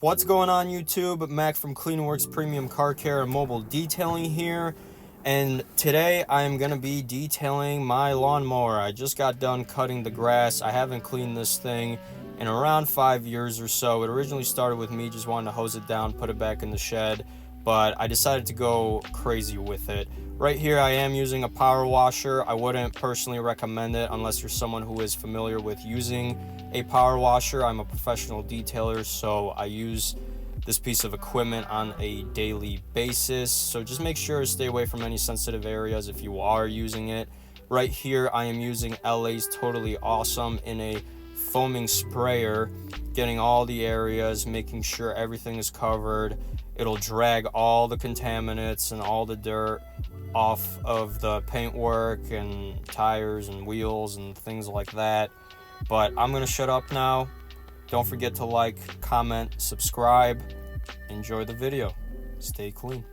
What's going on, YouTube? Mac from KleenWerks Premium Car Care and Mobile Detailing here, and today I am going to be detailing my lawnmower. I just got done cutting the grass. I haven't cleaned this thing in around 5 years or so. It originally started with me just wanting to hose it down, put it back in the shed, but I decided to go crazy with it. Right here I am using a power washer. I wouldn't personally recommend it unless you're someone who is familiar with using a power washer. I'm a professional detailer, so I use this piece of equipment on a daily basis. So just make sure to stay away from any sensitive areas if you are using it. Right here I am using LA's Totally Awesome in a foaming sprayer, getting all the areas, making sure everything is covered. It'll drag all the contaminants and all the dirt off of the paintwork and tires and wheels and things like that. But I'm gonna shut up now. Don't forget to like, comment, subscribe. Enjoy the video. Stay clean.